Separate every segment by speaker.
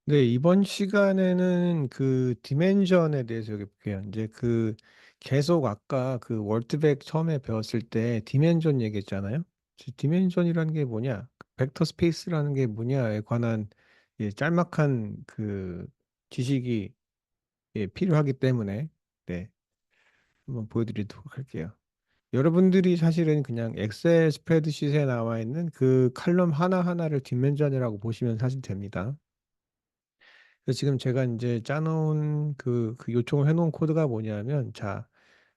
Speaker 1: 네, 이번 시간에는 그 디멘전에 대해서 여기 볼게요. 이제 그 계속 아까 그 월트백 처음에 배웠을 때 디멘전 얘기했잖아요. 디멘전이라는 게 뭐냐? 벡터 스페이스라는 게 뭐냐에 관한 짤막한 그 지식이 필요하기 때문에 네, 한번 보여드리도록 할게요. 여러분들이 사실은 그냥 엑셀 스프레드시트에 나와 있는 그 칼럼 하나하나를 디멘전이라고 보시면 사실 됩니다. 그래서 지금 제가 이제 짜놓은 그 요청을 해놓은 코드가 뭐냐면, 자,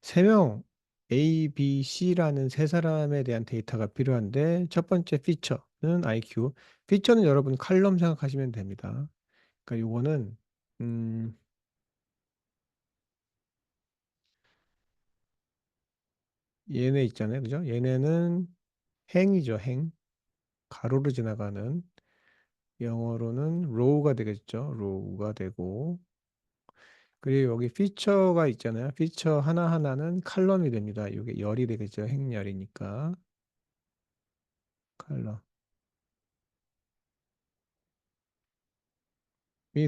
Speaker 1: 세 명 A, B, C라는 세 사람에 대한 데이터가 필요한데, 첫 번째 피처는 IQ. 피처는 여러분 칼럼 생각하시면 됩니다. 그러니까 요거는, 음, 얘네 있잖아요. 그죠? 얘네는 행이죠, 행. 가로로 지나가는. 영어로는 row가 되겠죠. row가 되고. 그리고 여기 피처가 있잖아요. 피처 하나하나는 칼럼이 됩니다. 이게 열이 되겠죠. 행열이니까 칼럼이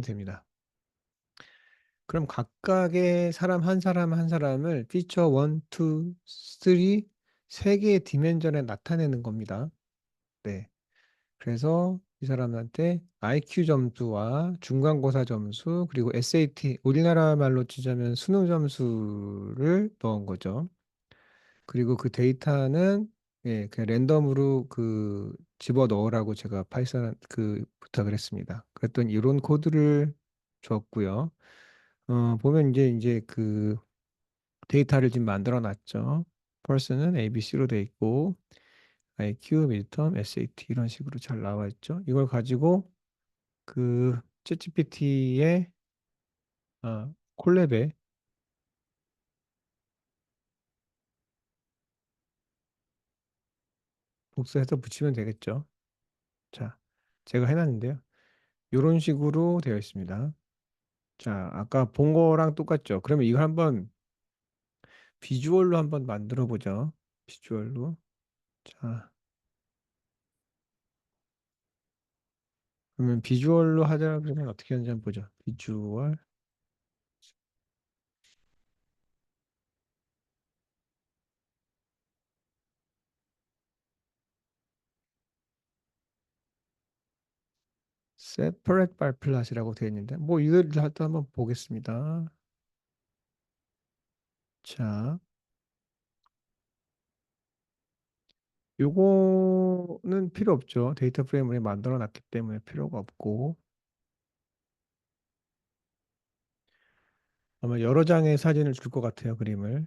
Speaker 1: 됩니다. 그럼 각각의 사람 한 사람 한 사람을 피처 1, 2, 3 세 개의 디멘전에 나타내는 겁니다. 네. 그래서 이 사람한테 IQ 점수와 중간고사 점수 그리고 SAT 우리나라 말로 치자면 수능 점수를 넣은 거죠. 그리고 그 데이터는 그냥 랜덤으로 그 집어 넣으라고 제가 파이썬 그 부탁을 했습니다. 그랬더니 이런 코드를 줬고요. 보면 이제 그 데이터를 지금 만들어 놨죠. person은 ABC로 돼 있고 IQ, midterm, SAT 이런 식으로 잘 나와 있죠. 이걸 가지고 그 챗GPT의 콜랩에 복사해서 붙이면 되겠죠. 자, 제가 해놨는데요. 이런 식으로 되어 있습니다. 자, 아까 본 거랑 똑같죠? 그러면 이걸 한번 비주얼로 한번 만들어 보죠. 비주얼로. 자, 그러면 비주얼로 하자 그러면 어떻게 하는지 한번 보죠. 비주얼, separate bar plot이라고 되어 있는데, 뭐 이걸 또 한번 보겠습니다. 자, 요거는 필요 없죠. 데이터 프레임을 만들어 놨기 때문에 필요가 없고, 아마 여러 장의 사진을 줄 것 같아요, 그림을.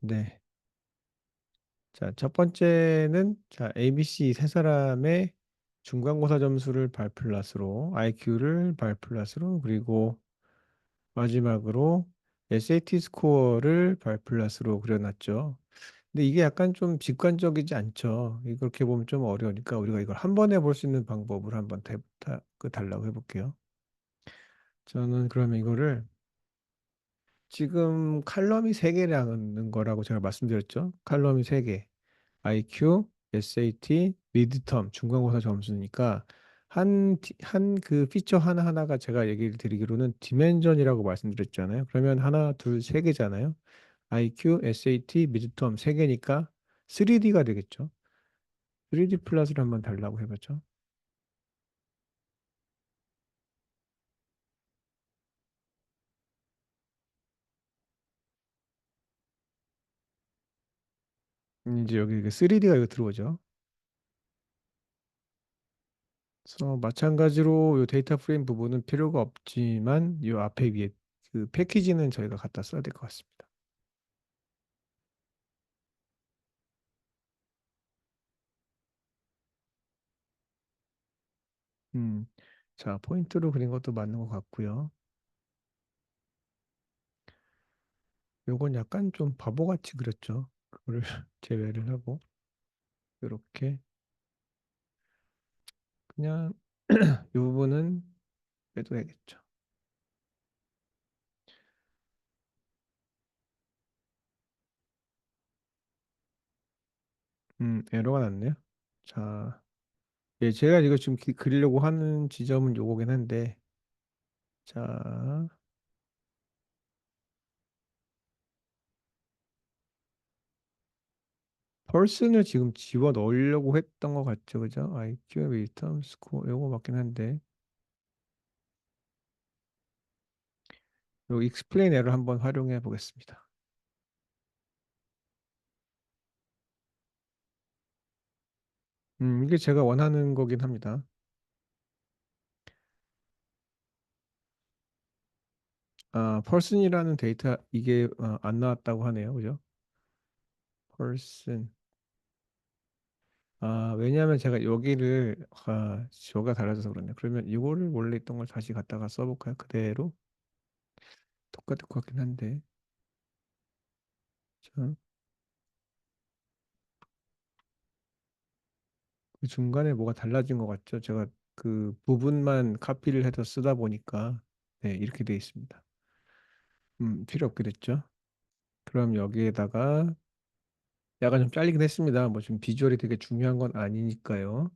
Speaker 1: 네. 자, 첫 번째는 자, ABC 세 사람의 중간고사 점수를 발 플러스로, IQ를 발 플러스로, 그리고 마지막으로 SAT 스코어를 발 플러스로 그려놨죠. 근데 이게 약간 좀 직관적이지 않죠. 이렇게 보면 좀 어려우니까 우리가 이걸 한 번에 볼 수 있는 방법을 한번 달라고 해볼게요. 저는 그러면 이거를 지금 칼럼이 세개라는 거라고 제가 말씀드렸죠. 칼럼이 세개 IQ, SAT, 미드텀, 중간고사 점수니까 한 그 피처 하나하나가 제가 얘기를 드리기로는 디멘전이라고 말씀드렸잖아요. 그러면 하나, 둘, 세 개잖아요. IQ, SAT, 미드텀 세 개니까 3D가 되겠죠. 3D 플러스를 한번 달라고 해봤죠. 이제 여기 3D가 이거 들어오죠. 그래서 마찬가지로 이 데이터 프레임 부분은 필요가 없지만 이 앞에 위에 그 패키지는 저희가 갖다 써야 될 것 같습니다. 음, 자, 포인트로 그린 것도 맞는 것 같고요. 요건 약간 좀 바보같이 그렸죠. 그거를 제외를 하고 이렇게 그냥 이 부분은 빼도야겠죠. 에러가 났네요. 자, 예, 제가 이거 지금 그리려고 하는 지점은 요거긴 한데, 자, 펄슨을 지금 집어 넣으려고 했던 것 같죠, 그죠? IQ, 리턴, 스코어, 요거 맞긴 한데, 요 explain error 한번 활용해 보겠습니다. 이게 제가 원하는 거긴 합니다. 펄슨이라는 데이터 이게 안 나왔다고 하네요, 그죠? 펄슨. 왜냐하면 제가 여기를 저가 달라져서 그렇네. 그러면 이거를 원래 있던 걸 다시 갖다가 써볼까요? 그대로 똑같을 것 같긴 한데. 자, 그 중간에 뭐가 달라진 것 같죠? 제가 그 부분만 카피를 해서 쓰다 보니까 네, 이렇게 돼 있습니다. 필요 없게 됐죠? 그럼 여기에다가 약간 좀 잘리긴 했습니다. 뭐 지금 비주얼이 되게 중요한 건 아니니까요.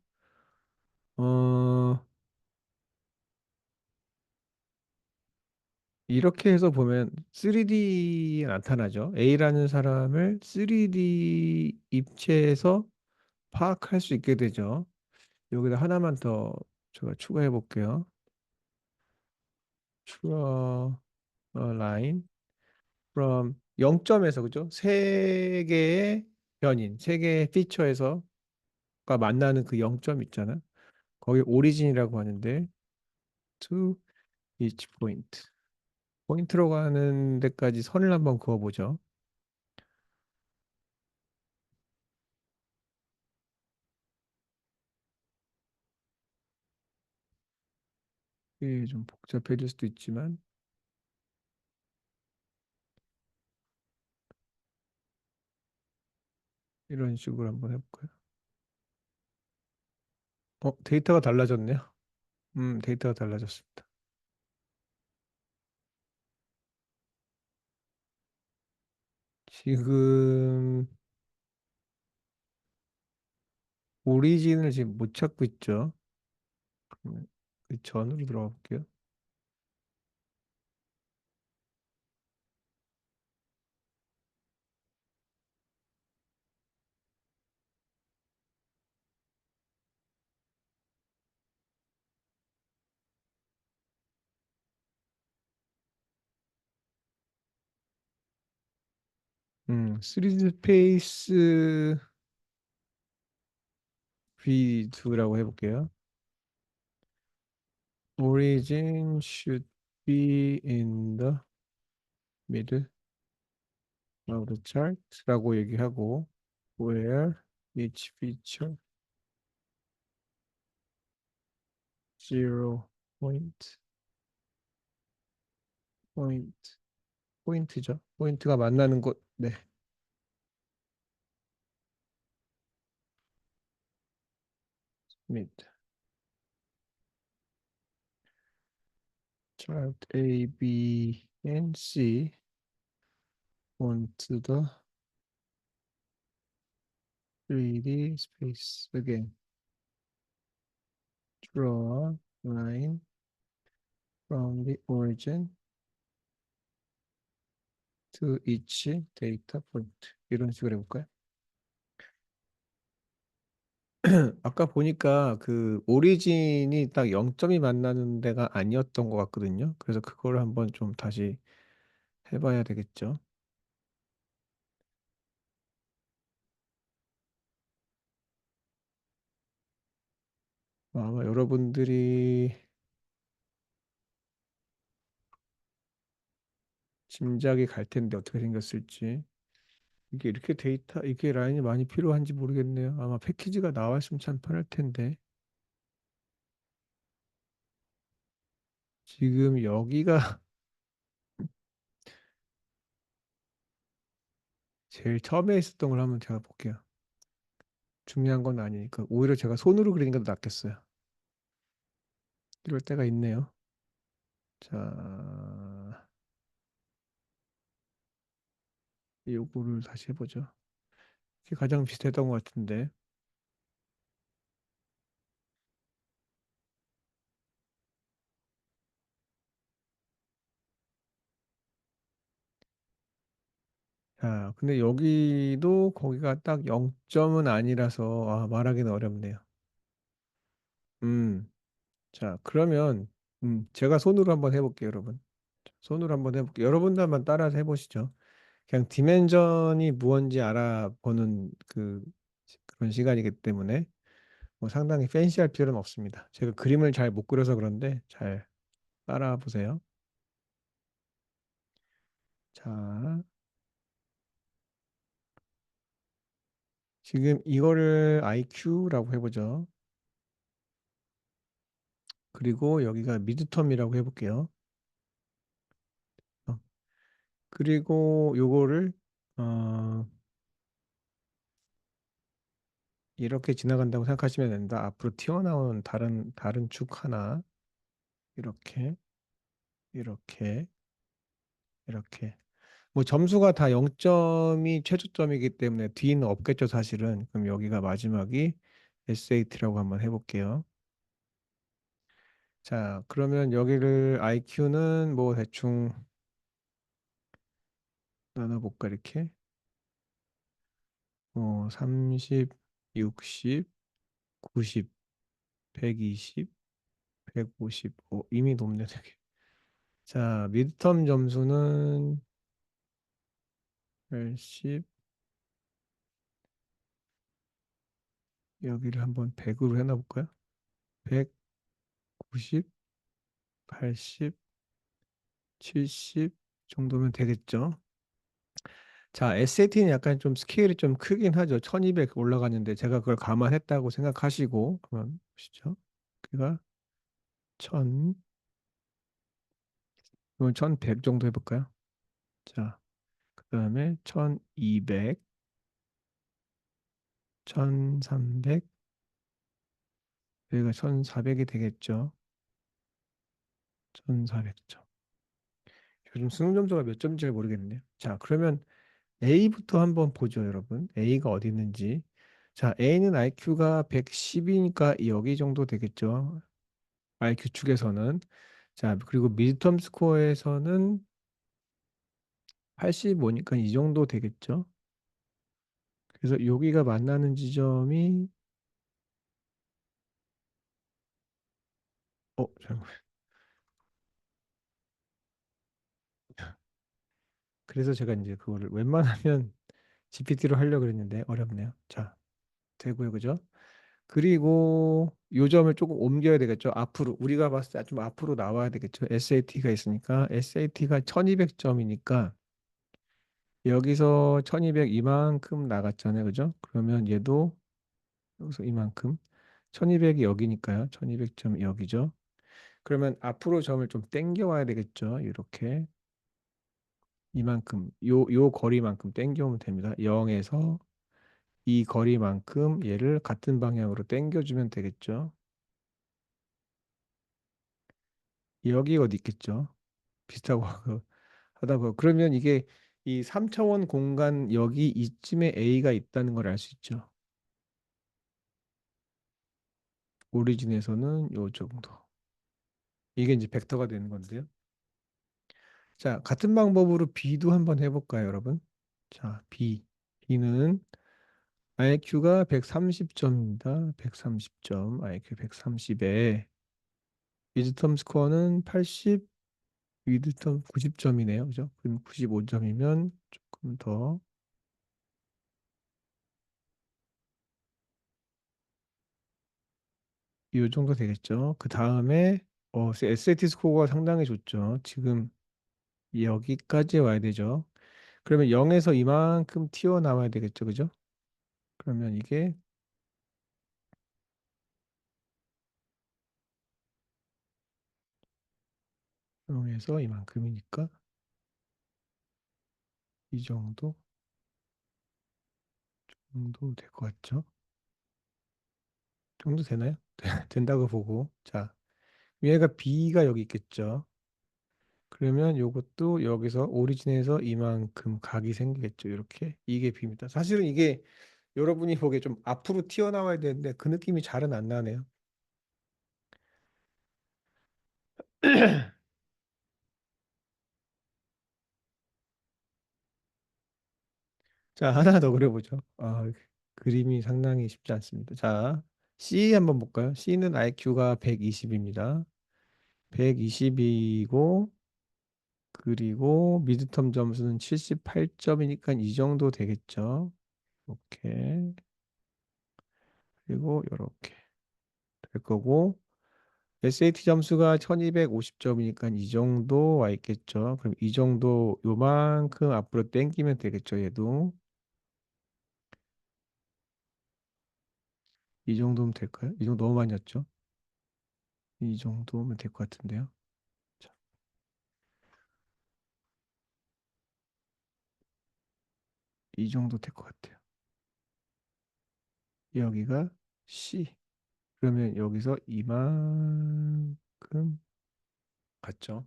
Speaker 1: 어, 이렇게 해서 보면 3D에 나타나죠. A라는 사람을 3D 입체해서 파악할 수 있게 되죠. 여기다 하나만 더 제가 추가해 볼게요. 추가 라인 from 0점에서 그죠? 세 개의 변인, 세 개의 피처에서가 만나는 그 0점 있잖아. 거기 오리진이라고 하는데 to each point. 포인트로 가는 데까지 선을 한번 그어보죠. 이게 좀 복잡해질 수도 있지만 이런 식으로 한번 해볼까요? 데이터가 달라졌네요. 데이터가 달라졌습니다. 지금 오리진을 지금 못 찾고 있죠. 그러면 그 전으로 들어가 볼게요. 시리즈 스페이스 V2라고 해볼게요. Origin should be in the middle of the chart라고 얘기하고 where each feature zero point point 포인트죠. 포인트가 만나는 곳. 네. mid chart A, B, and C onto the 3D space again. Draw a line from the origin to each data point. 이런 식으로 해볼까요? 아까 보니까 그 오리진이 딱 0점이 만나는 데가 아니었던 것 같거든요. 그래서 그걸 한번 좀 다시 해봐야 되겠죠. 아마 여러분들이 짐작이 갈 텐데 어떻게 생겼을지. 이게 이렇게 데이터, 이게 라인이 많이 필요한지 모르겠네요. 아마 패키지가 나와 있으면 참 편할 텐데. 지금 여기가 제일 처음에 있었던 걸 한번 제가 볼게요. 중요한 건 아니니까. 오히려 제가 손으로 그리는 게 더 낫겠어요. 이럴 때가 있네요. 자, 요거를 다시 해보죠. 이게 가장 비슷했던 것 같은데. 자, 근데 여기도 거기가 딱 0점은 아니라서 말하기는 어렵네요. 음, 자, 그러면 제가 손으로 한번 해볼게요, 여러분. 손으로 한번 해볼게요. 여러분도 한번 따라서 해보시죠. 그냥 디멘전이 무언지 알아보는 그런 시간이기 때문에 뭐 상당히 팬시할 필요는 없습니다. 제가 그림을 잘 못 그려서 그런데 잘 따라와 보세요. 자, 지금 이거를 IQ라고 해보죠. 그리고 여기가 미드텀이라고 해볼게요. 어, 그리고 요거를 어, 이렇게 지나간다고 생각하시면 된다. 앞으로 튀어나오는 다른 축 하나 이렇게 이렇게 이렇게 뭐 점수가 다 0점이 최저점이기 때문에 뒤는 없겠죠, 사실은. 그럼 여기가 마지막이 SAT라고 한번 해볼게요. 자, 그러면 여기를 IQ는 뭐 대충 나눠볼까, 이렇게. 30, 60, 90, 120, 150. 이미 높네, 되게. 자, 미드텀 점수는 80, 여기를 한번 100으로 해놔볼까요? 100, 90, 80, 70 정도면 되겠죠? 자, SAT는 약간 좀 스케일이 좀 크긴 하죠. 1200 올라가는데 제가 그걸 감안했다고 생각하시고 한번 보시죠. 그가 1000, 이건 1100 정도 해볼까요? 자, 그 다음에 1200, 1300, 여기가 1400이 되겠죠. 1400점. 요즘 수능 점수가 몇 점인지 잘 모르겠네요. 자, 그러면 A부터 한번 보죠, 여러분. A가 어디 있는지. 자, A는 IQ가 110이니까 여기 정도 되겠죠. IQ 축에서는. 자, 그리고 미드텀 스코어에서는 85니까 이 정도 되겠죠. 그래서 여기가 만나는 지점이 잠깐. 그래서 제가 이제 그거를 웬만하면 GPT로 하려고 그랬는데 어렵네요. 자, 되고요. 그죠? 그리고 요점을 조금 옮겨야 되겠죠. 앞으로 우리가 봤을 때 좀 앞으로 나와야 되겠죠. SAT가 있으니까 SAT가 1200점이니까 여기서 1200 이만큼 나갔잖아요. 그죠? 그러면 얘도 여기서 이만큼 1200이 여기니까요. 1200점 여기죠. 그러면 앞으로 점을 좀 땡겨 와야 되겠죠. 이렇게 이만큼 요 거리만큼 땡겨 오면 됩니다. 0에서 이 거리만큼 얘를 같은 방향으로 땡겨 주면 되겠죠. 여기 어디 있겠죠. 비슷하고 하다 보고 그러면 이게 이 3차원 공간 여기 이쯤에 A가 있다는 걸 알 수 있죠. 오리진에서는 요 정도. 이게 이제 벡터가 되는 건데요. 자, 같은 방법으로 B도 한번 해볼까요, 여러분? 자, B. B는 IQ가 130점입니다. 130점. IQ 130에 위즈텀 스코어는 80, 위드텀 90점이네요. 그죠? 그럼 95점이면 조금 더 이 정도 되겠죠. 그 다음에 SAT 스코어가 상당히 좋죠. 지금 여기까지 와야 되죠. 그러면 0에서 이만큼 튀어나와야 되겠죠. 그죠? 그러면 이게 0에서 이만큼이니까 이 정도 될 것 같죠? 정도 되나요? 된다고 보고. 자, 얘가 B가 여기 있겠죠. 그러면 요것도 여기서 오리진에서 이만큼 각이 생기겠죠. 이렇게. 이게 B입니다. 사실은 이게 여러분이 보기에 좀 앞으로 튀어나와야 되는데 그 느낌이 잘은 안 나네요. 자, 하나 더 그려보죠. 그림이 상당히 쉽지 않습니다. 자, C 한번 볼까요? C는 IQ가 120입니다. 120이고, 그리고 미드텀 점수는 78점이니까 이 정도 되겠죠. 이렇게. 그리고 이렇게 될 거고, SAT 점수가 1250점이니까 이 정도 와 있겠죠. 그럼 이 정도, 요만큼 앞으로 땡기면 되겠죠, 얘도. 이 정도면 될까요? 이 정도 너무 많이 었죠. 이 정도면 될 것 같은데요. 자, 이 정도 될 것 같아요. 여기가 C. 그러면 여기서 이만큼 같죠.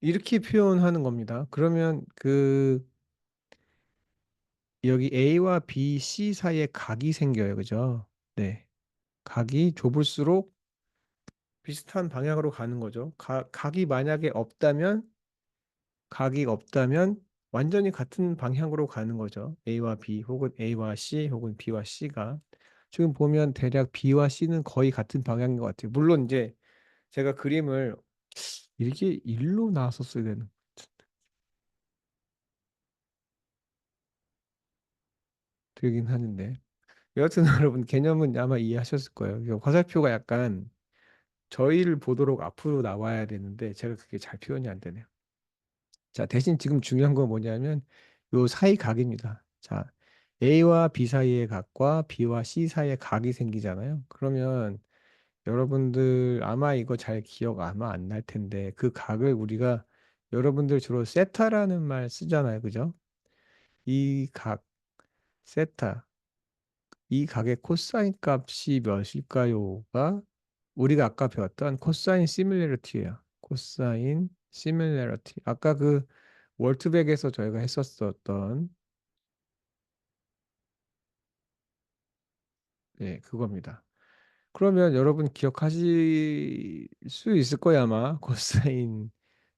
Speaker 1: 이렇게 표현하는 겁니다. 그러면 그 여기 A와 B, C 사이에 각이 생겨요. 그죠? 네. 각이 좁을수록 비슷한 방향으로 가는 거죠. 각이 만약에 없다면 각이 없다면 완전히 같은 방향으로 가는 거죠. A와 B 혹은 A와 C 혹은 B와 C가 지금 보면 대략 B와 C는 거의 같은 방향인 것 같아요. 물론 이제 제가 그림을 이렇게 일로 나왔었어야 되는 되긴 하는데 여하튼 여러분 개념은 아마 이해하셨을 거예요. 화살표가 약간 저희를 보도록 앞으로 나와야 되는데 제가 그게 잘 표현이 안 되네요. 자, 대신 지금 중요한 건 뭐냐면 요 사이 각입니다. 자, A와 B 사이의 각과 B와 C 사이의 각이 생기잖아요. 그러면 여러분들 아마 이거 잘 기억 아마 안 날 텐데 그 각을 우리가 여러분들 주로 세타라는 말 쓰잖아요. 그죠? 이 각, 세타, 이 각의 코사인 값이 몇일까요가 우리가 아까 배웠던 코사인 시뮬레리티예요. 코사인 시뮬레리티. 아까 그 월트백에서 저희가 했었었던 네, 그겁니다. 그러면 여러분 기억하실 수 있을 거야 아마 코사인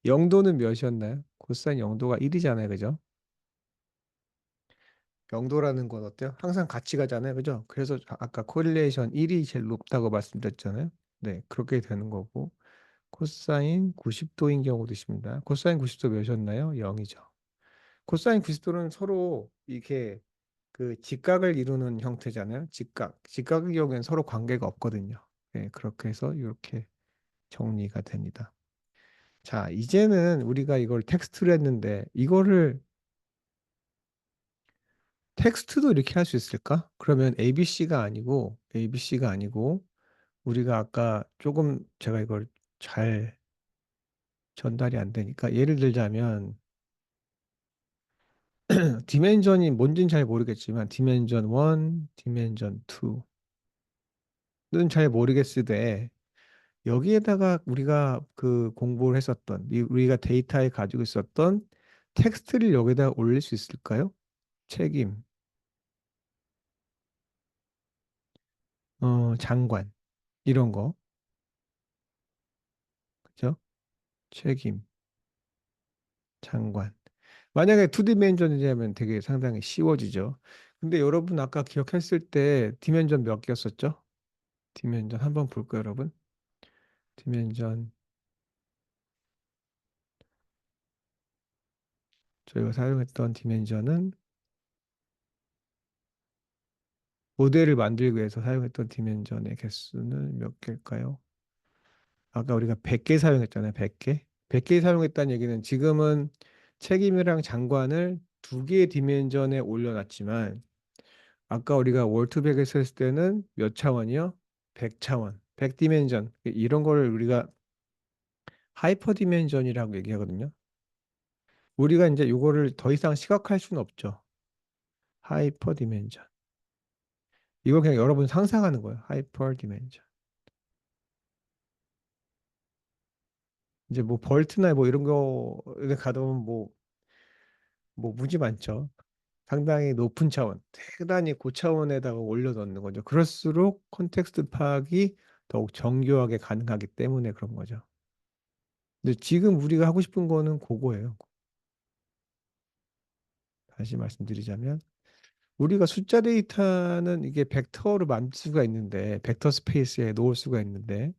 Speaker 1: 0도는 몇이었나요? 코사인 0도가 1이잖아요. 그죠? 0도라는 건 어때요? 항상 같이 가잖아요. 그죠? 그래서 아까 코릴레이션 1이 제일 높다고 말씀드렸잖아요. 네, 그렇게 되는 거고 코사인 90도인 경우도 있습니다. 코사인 90도 몇이었나요? 0이죠. 코사인 90도는 서로 이렇게 그 직각을 이루는 형태잖아요. 직각. 직각의 경우에는 서로 관계가 없거든요. 네, 그렇게 해서 이렇게 정리가 됩니다. 자, 이제는 우리가 이걸 텍스트로 했는데 이거를 텍스트도 이렇게 할 수 있을까? 그러면 ABC가 아니고 우리가 아까 조금 제가 이걸 잘 전달이 안 되니까 예를 들자면 디멘전이 뭔지는 잘 모르겠지만 디멘전 1, 디멘전 2는 잘 모르겠으되 여기에다가 우리가 그 공부를 했었던 우리가 데이터에 가지고 있었던 텍스트를 여기다 올릴 수 있을까요? 책임, 장관 이런 거 그죠? 책임, 장관. 만약에 2디멘전이라면 되게 상당히 쉬워지죠. 근데 여러분 아까 기억했을 때 디멘전 몇 개였었죠? 디멘전 한번 볼까요, 여러분? 디멘전 저희가 사용했던 디멘전은 모델을 만들기 위해서 사용했던 디멘전의 개수는 몇 개일까요? 아까 우리가 100개 사용했잖아요. 100개. 100개 사용했다는 얘기는 지금은 책임이랑 장관을 두 개의 디멘전에 올려놨지만 아까 우리가 월투백에서 했을 때는 몇 차원이요? 100차원, 100디멘전. 이런 거를 우리가 하이퍼 디멘전이라고 얘기하거든요. 우리가 이제 이거를 더 이상 시각할 수는 없죠. 하이퍼 디멘전. 이거 그냥 여러분 상상하는 거예요. 하이퍼 디멘전. 이제 뭐 벌트나 뭐 이런 거에 가다 보면 뭐 무지 많죠. 상당히 높은 차원, 대단히 고차원에다가 올려놓는 거죠. 그럴수록 컨텍스트 파악이 더욱 정교하게 가능하기 때문에 그런 거죠. 근데 지금 우리가 하고 싶은 거는 그거예요. 다시 말씀드리자면 우리가 숫자 데이터는 이게 벡터로 만들 수가 있는데, 벡터 스페이스에 놓을 수가 있는데,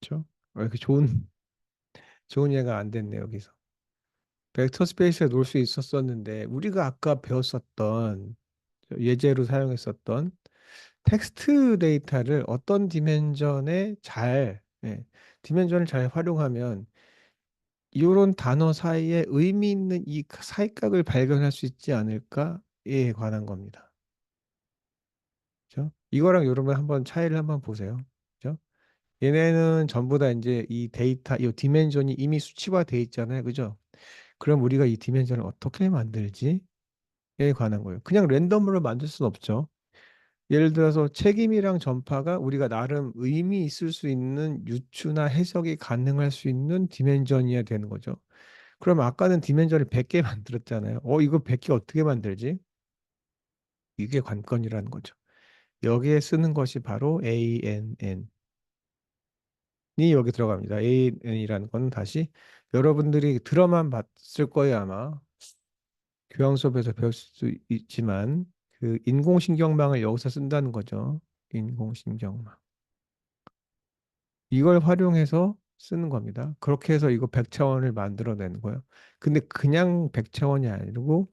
Speaker 1: 그렇죠? 왜 이렇게 좋은 예가 안 됐네, 여기서. 벡터 스페이스에 놓을 수 있었었는데, 우리가 아까 배웠었던, 예제로 사용했었던 텍스트 데이터를 어떤 디멘전을 잘 활용하면, 이런 단어 사이에 의미 있는 이 사이각을 발견할 수 있지 않을까에 관한 겁니다. 그죠? 이거랑 요러면 한번 차이를 한번 보세요. 그죠? 얘네는 전부 다 이제 이 데이터, 이 디멘전이 이미 수치화돼 있잖아요. 그죠? 그럼 우리가 이 디멘전을 어떻게 만들지에 관한 거예요. 그냥 랜덤으로 만들 수는 없죠. 예를 들어서 책임이랑 전파가 우리가 나름 의미 있을 수 있는 유추나 해석이 가능할 수 있는 디멘전이어야 되는 거죠. 그럼 아까는 디멘전을 100개 만들었잖아요. 이거 100개 어떻게 만들지? 이게 관건이라는 거죠. 여기에 쓰는 것이 바로 ANN이 여기 들어갑니다. ANN이라는 건 다시 여러분들이 들어만 봤을 거예요, 아마. 교양 수업에서 배울 수 있지만 그 인공신경망을 여기서 쓴다는 거죠. 인공신경망. 이걸 활용해서 쓰는 겁니다. 그렇게 해서 이거 100차원을 만들어내는 거예요. 근데 그냥 100차원이 아니고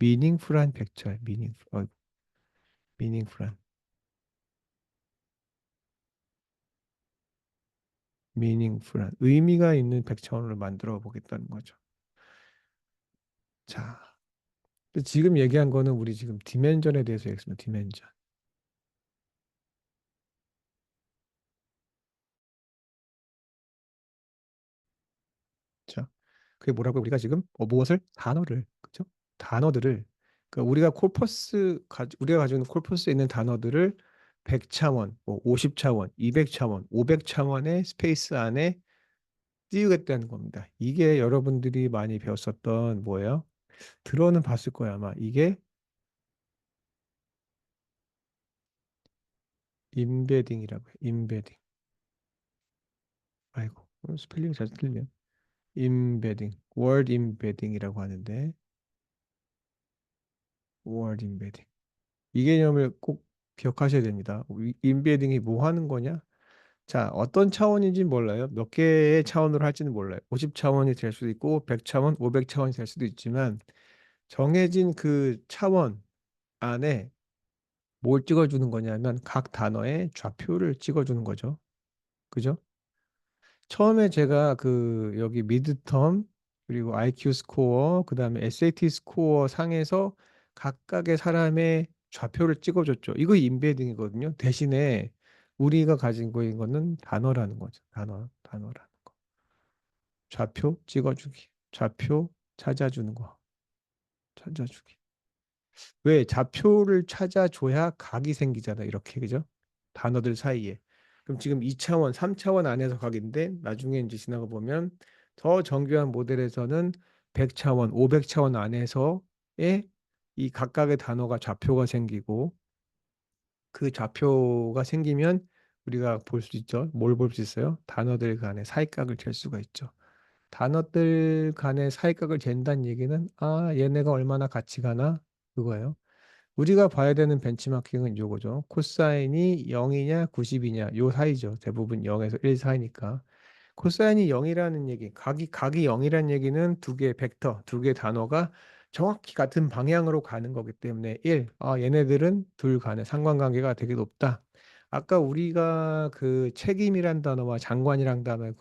Speaker 1: 미닝풀한 100차원, 미닝풀한, 미닝풀한 의미가 있는 100차원을 만들어 보겠다는 거죠. 자, 근데 지금 얘기한 거는 우리 지금 디멘전에 대해서 얘기했습니다. 디멘전. 자, 그게 뭐라고 우리가 지금 무엇을 단어를 그죠? 단어들을 그러니까 우리가 가지고 있는 콜퍼스에 있는 단어들을 100차원, 뭐 50차원, 200차원, 500차원의 스페이스 안에 띄우겠다는 겁니다. 이게 여러분들이 많이 배웠었던 뭐예요? 들어는 봤을 거야 아마. 이게 임베딩이라고 해요. 임베딩. 아이고, 스펠링이 잘 틀리네요. 임베딩, word embedding이라고 하는데 word embedding. 이 개념을 꼭 기억하셔야 됩니다. 임베딩이 뭐 하는 거냐? 자, 어떤 차원인지 몰라요. 몇 개의 차원으로 할지는 몰라요. 50차원이 될 수도 있고 100차원, 500차원이 될 수도 있지만 정해진 그 차원 안에 뭘 찍어주는 거냐면 각 단어의 좌표를 찍어주는 거죠. 그죠? 처음에 제가 그 여기 미드텀 그리고 IQ 스코어 그다음에 SAT 스코어 상에서 각각의 사람의 좌표를 찍어줬죠. 이거 인베딩이거든요. 대신에 우리가 가진 거인 거는 단어라는 거죠. 단어라는 거. 좌표 찍어주기. 좌표 찾아주는 거. 찾아주기. 왜 좌표를 찾아줘야 각이 생기잖아. 이렇게 그죠? 단어들 사이에. 그럼 지금 2차원, 3차원 안에서 각인데 나중에 이제 지나가 보면 더 정교한 모델에서는 100차원, 500차원 안에서의 이 각각의 단어가 좌표가 생기고 그 좌표가 생기면 우리가 볼 수 있죠. 뭘 볼 수 있어요? 단어들 간의 사이각을 잴 수가 있죠. 단어들 간의 사이각을 잰다는 얘기는 얘네가 얼마나 같이 가나 그거예요. 우리가 봐야 되는 벤치마킹은 요거죠. 코사인이 0이냐 90이냐 요 사이죠. 대부분 0에서 1 사이니까. 코사인이 0이라는 얘기, 각이 0이라는 얘기는 두 개의 벡터, 두 개의 단어가 정확히 같은 방향으로 가는 거기 때문에 1, 얘네들은 둘 간의 상관관계가 되게 높다. 아까 우리가 그 책임이란 단어와 장관이란 단어의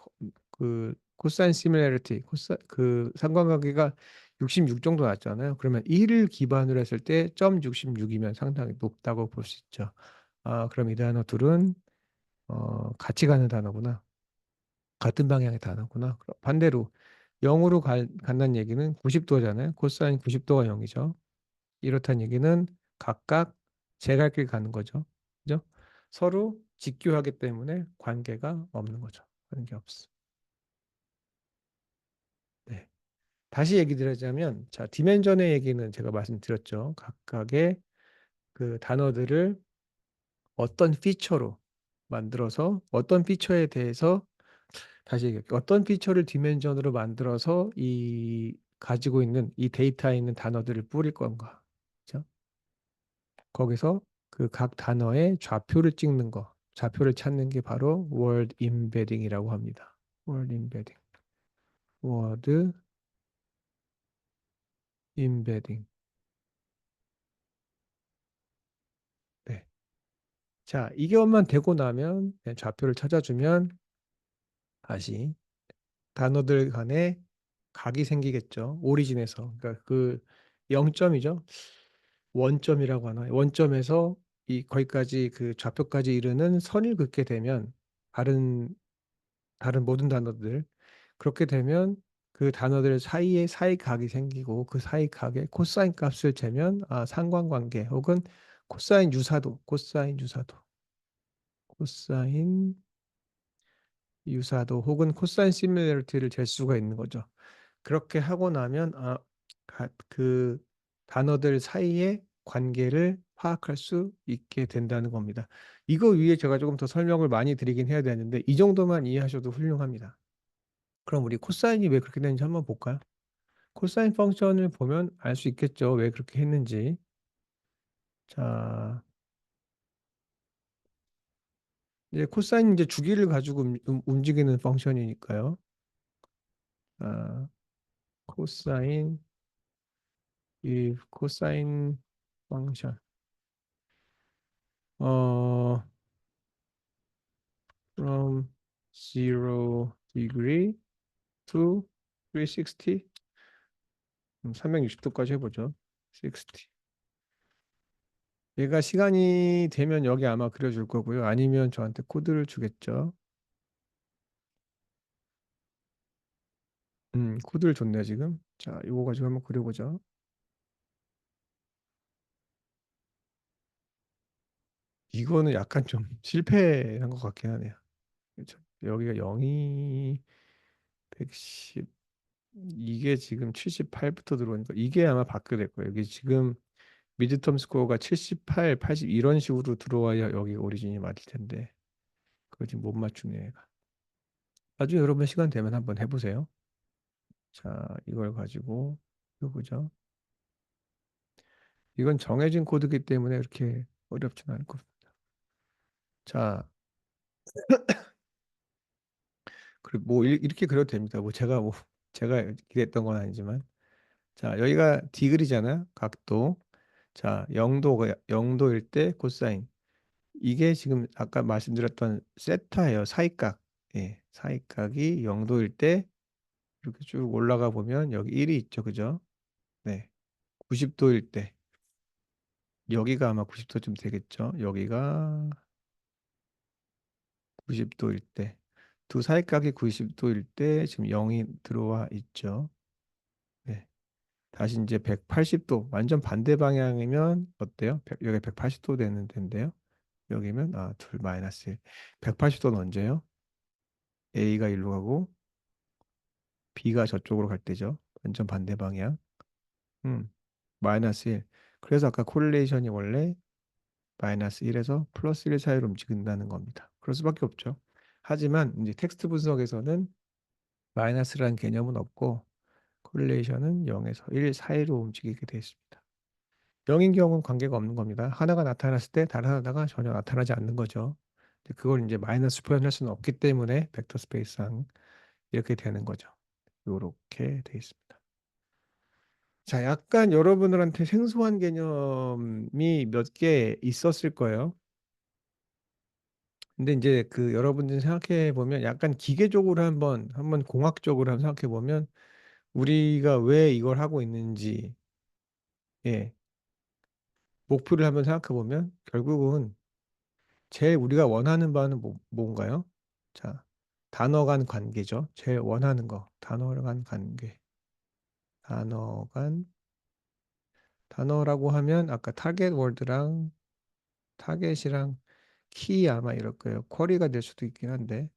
Speaker 1: 그 코사인 시뮬레리티, 그 상관관계가 66 정도 났잖아요. 그러면 1을 기반으로 했을 때 0.66이면 상당히 높다고 볼 수 있죠. 그럼 이 단어 둘은 같이 가는 단어구나. 같은 방향의 단어구나. 반대로 0으로 간다는 얘기는 90도잖아요. 코사인 90도가 0이죠. 이렇다는 얘기는 각각 제 갈 길 가는 거죠. 그죠? 서로 직교하기 때문에 관계가 없는 거죠. 관계 없어. 네. 다시 얘기 드리자면, 자, 디멘전의 얘기는 제가 말씀드렸죠. 각각의 그 단어들을 어떤 피처로 만들어서 어떤 피처에 대해서 다시 얘기할게요. 어떤 피처를 디멘전으로 만들어서 이 가지고 있는 이 데이터에 있는 단어들을 뿌릴 건가. 그죠? 거기서 그 각 단어의 좌표를 찍는 거, 좌표를 찾는 게 바로 word embedding이라고 합니다. word embedding. word embedding. 네. 자, 이것만 되고 나면 네, 좌표를 찾아주면 다시 단어들 간에 각이 생기겠죠. 오리진에서. 그러니까 그 0점이죠. 원점이라고 하나. 원점에서 이 거기까지 그 좌표까지 이르는 선을 긋게 되면 다른 다른 모든 단어들 그렇게 되면 그 단어들 사이에 사이각이 생기고 그 사이각에 코사인 값을 재면 상관관계 혹은 코사인 유사도 혹은 코사인 시뮬러리티를 잴 수가 있는 거죠. 그렇게 하고 나면 그 단어들 사이의 관계를 파악할 수 있게 된다는 겁니다. 이거 위에 제가 조금 더 설명을 많이 드리긴 해야 되는데 이 정도만 이해하셔도 훌륭합니다. 그럼 우리 코사인이 왜 그렇게 되는지 한번 볼까요? 코사인 펑션을 보면 알 수 있겠죠. 왜 그렇게 했는지. 자, 이제 코사인 이제 주기를 가지고 움직이는 펑션이니까요. 아, 코사인 이 코사인 펑션 어 from 0 degree to 360 360도까지 해보죠. 60. 얘가 시간이 되면 여기 아마 그려줄 거고요. 아니면 저한테 코드를 주겠죠. 코드를 줬네요, 지금. 자, 이거 가지고 한번 그려보죠. 이거는 약간 좀 실패한 것 같긴 하네요. 그렇죠? 여기가 0이 110, 이게 지금 78부터 들어오니까 이게 아마 바뀌게 될 거예요. 여기 지금 미드텀 스코어가 78, 80 이런 식으로 들어와야 여기 오리진이 맞을 텐데 그거 지금 못 맞추네 얘가. 나중에 여러분 시간 되면 한번 해보세요. 자, 이걸 가지고 이거 보죠. 이건 정해진 코드이기 때문에 그렇게 어렵진 않고. 자, 그리고 뭐 이렇게 그려도 됩니다. 뭐 제가 뭐 제가 기대했던 건 아니지만 자 여기가 디그리잖아요. 각도. 자 0도가 0도일 때 코사인. 이게 지금 아까 말씀드렸던 세타예요. 사이각. 예, 사이각이 0도일 때 이렇게 쭉 올라가 보면 여기 1이 있죠. 그죠? 네. 90도일 때 여기가 아마 90도쯤 되겠죠. 여기가 90도일 때 두 사이각이 90도일 때 지금 0이 들어와 있죠. 네. 다시 이제 180도 완전 반대 방향이면 어때요? 여기 180도 되는 데인데요. 여기면 둘 마이너스 1. 180도는 언제요? A가 1로 가고 B가 저쪽으로 갈 때죠. 완전 반대 방향. 음. 마이너스 1. 그래서 아까 콜레이션이 원래 마이너스 1에서 플러스 1 사이로 움직인다는 겁니다. 그럴 수밖에 없죠. 하지만 이제 텍스트 분석에서는 마이너스라는 개념은 없고 콜레이션은 0에서 1 사이로 움직이게 되어 있습니다. 0인 경우는 관계가 없는 겁니다. 하나가 나타났을 때 다른 하나가 전혀 나타나지 않는 거죠. 그걸 이제 마이너스 표현할 수는 없기 때문에 벡터 스페이스상 이렇게 되는 거죠. 이렇게 돼 있습니다. 자, 약간 여러분들한테 생소한 개념이 몇 개 있었을 거예요. 근데 이제 그 여러분들 생각해 보면 약간 기계적으로 한번 공학적으로 한번 생각해 보면 우리가 왜 이걸 하고 있는지 예, 목표를 한번 생각해 보면 결국은 제일 우리가 원하는 바는 뭔가요? 자, 단어 간 관계죠. 제일 원하는 거. 단어 간 관계. 단어 간 단어라고 하면 아까 타겟 월드랑 타겟이랑 키 아마 이럴 거예요. 쿼리가 될 수도 있긴 한데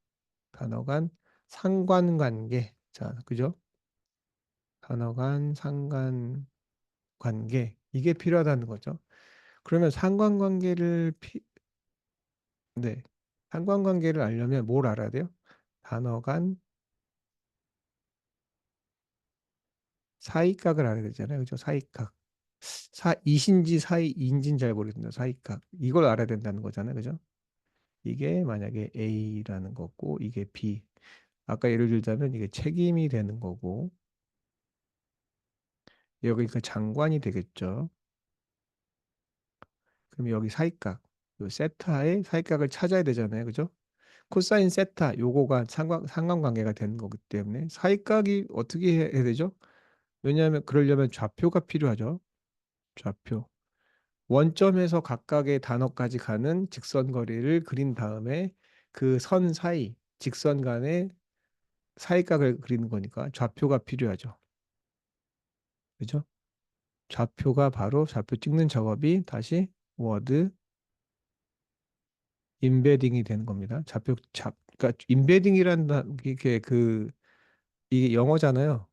Speaker 1: 단어 간 상관관계. 자, 그죠? 단어 간 상관관계. 이게 필요하다는 거죠. 그러면 네. 상관관계를 알려면 뭘 알아야 돼요? 단어 간 사이각을 알아야 되잖아요. 그죠? 사이각. 이신지 사이인지는 잘 모르겠는데 사이각. 이걸 알아야 된다는 거잖아요. 그죠? 이게 만약에 A라는 거고 이게 B. 아까 예를 들자면 이게 책임이 되는 거고 여기 그 장관이 되겠죠. 그럼 여기 사이각. 요 세타의 사이각을 찾아야 되잖아요. 그죠? 코사인 세타 요거가 상관관계가 되는 거기 때문에 사이각이 어떻게 해야 되죠? 왜냐하면 그러려면 좌표가 필요하죠. 좌표. 원점에서 각각의 단어까지 가는 직선 거리를 그린 다음에 그 선 사이, 직선 간의 사이각을 그리는 거니까 좌표가 필요하죠. 그죠? 좌표가 바로 좌표 찍는 작업이 다시 워드 임베딩이 되는 겁니다. 그러니까 임베딩이라는 이게 영어잖아요.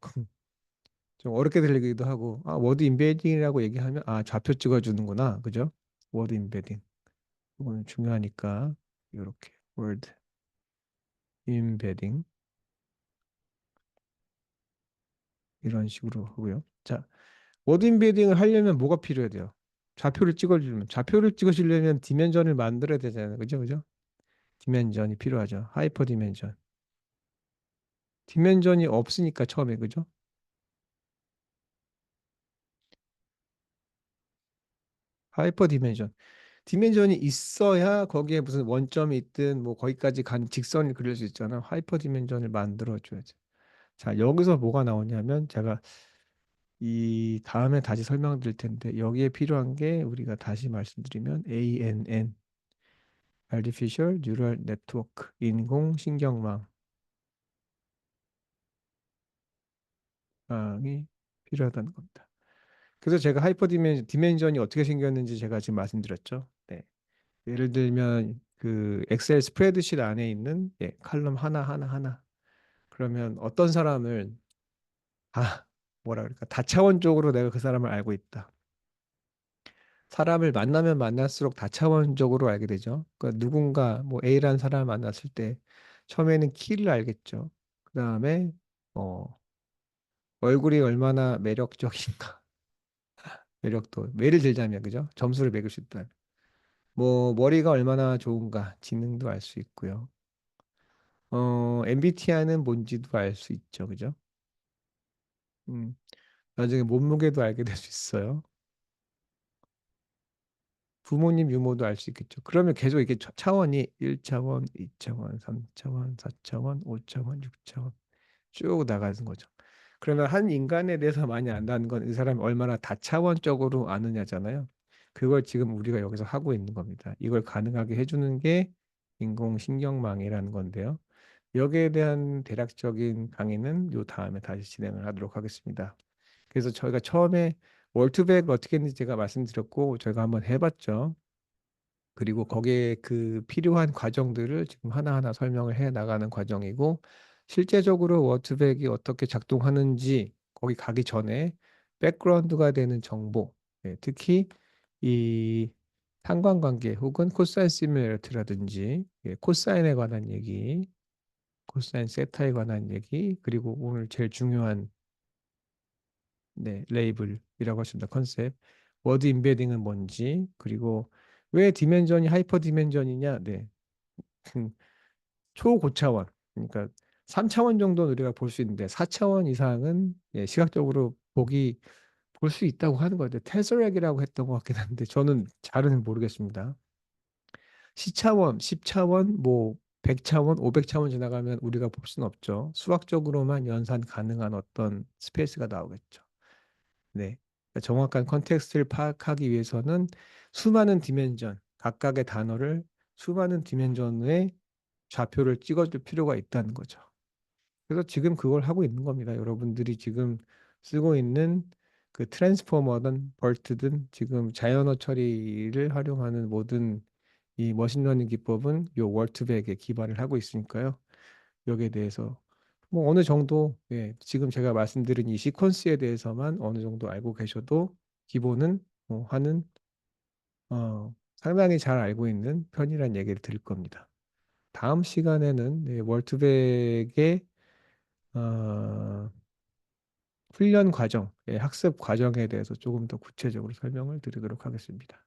Speaker 1: 좀 어렵게 들리기도 하고 워드 임베딩이라고 얘기하면 좌표 찍어주는구나. 그죠? 워드 임베딩. 이거는 중요하니까 이렇게 워드 임베딩 이런 식으로 하고요. 자, 워드 임베딩을 하려면 뭐가 필요해야 돼요? 좌표를 찍어주려면 디멘전을 만들어야 되잖아요. 그죠? 그죠? 디멘전이 필요하죠. 하이퍼 디멘전. 디멘전이 없으니까 처음에 그죠? 하이퍼 디멘전. 디멘전이 있어야 거기에 무슨 원점이 있든 뭐 거기까지 간 직선을 그릴 수 있잖아. 하이퍼 디멘전을 만들어 줘야지. 자, 여기서 뭐가 나오냐면 제가 이 다음에 다시 설명드릴 텐데 여기에 필요한 게 우리가 다시 말씀드리면 ANN, Artificial Neural Network, 인공신경망이 필요하다는 겁니다. 그래서 제가 디멘전이 어떻게 생겼는지 제가 지금 말씀드렸죠. 네. 예를 들면 그 엑셀 스프레드शी트 안에 있는 칼럼 하나 하나 하나 그러면 어떤 사람을 아 뭐라 그럴까 다차원적으로 내가 그 사람을 알고 있다. 사람을 만나면 만날수록 다차원적으로 알게 되죠. 그러니까 누군가 뭐 A라는 사람을 만났을 때 처음에는 키를 알겠죠. 그다음에 어 얼굴이 얼마나 매력적인가 매력도 예를 들자면 그죠? 점수를 매길 수 있다. 뭐 머리가 얼마나 좋은가 지능도 알 수 있고요. MBTI는 뭔지도 알 수 있죠. 그죠? 음, 나중에 몸무게도 알게 될 수 있어요. 부모님 유모도 알 수 있겠죠. 그러면 계속 이게 차원이 1차원, 2차원, 3차원, 4차원, 5차원, 6차원 쭉 나가는 거죠. 그러면 한 인간에 대해서 많이 안다는 건 이 사람이 얼마나 다차원적으로 아느냐잖아요. 그걸 지금 우리가 여기서 하고 있는 겁니다. 이걸 가능하게 해주는 게 인공신경망이라는 건데요. 여기에 대한 대략적인 강의는 요 다음에 다시 진행을 하도록 하겠습니다. 그래서 저희가 처음에 월투백 어떻게 했는지 제가 말씀드렸고 저희가 한번 해봤죠. 그리고 거기에 그 필요한 과정들을 지금 하나하나 설명을 해 나가는 과정이고 실제적으로 워투백이 어떻게 작동하는지 거기 가기 전에 백그라운드가 되는 정보, 특히 이 상관관계 혹은 코사인 시뮬레이터라든지 코사인에 관한 얘기, 코사인 세타에 관한 얘기, 그리고 오늘 제일 중요한 레이블이라고 하십니다. 컨셉. 워드 임베딩은 뭔지, 그리고 왜 디멘전이 하이퍼 디멘전이냐? 네. 그 초고차원. 그러니까 3차원 정도는 우리가 볼 수 있는데 4차원 이상은 시각적으로 볼 수 있다고 하는 거예요. 테스렉이라고 했던 것 같긴 한데 저는 잘은 모르겠습니다. 시차원, 10차원, 뭐 100차원, 500차원 지나가면 우리가 볼 수는 없죠. 수학적으로만 연산 가능한 어떤 스페이스가 나오겠죠. 네. 그러니까 정확한 컨텍스트를 파악하기 위해서는 수많은 디멘전, 각각의 단어를 수많은 디멘전의 좌표를 찍어줄 필요가 있다는 거죠. 그래서 지금 그걸 하고 있는 겁니다. 여러분들이 지금 쓰고 있는 그 트랜스포머든 벌트든 지금 자연어 처리를 활용하는 모든 이 머신러닝 기법은 요 월트백에 기반을 하고 있으니까요. 여기에 대해서 뭐 어느 정도 지금 제가 말씀드린 이 시퀀스에 대해서만 어느 정도 알고 계셔도 기본은 뭐 하는 상당히 잘 알고 있는 편이란 얘기를 드릴 겁니다. 다음 시간에는 월트백의 어, 훈련 과정, 예, 학습 과정에 대해서 조금 더 구체적으로 설명을 드리도록 하겠습니다.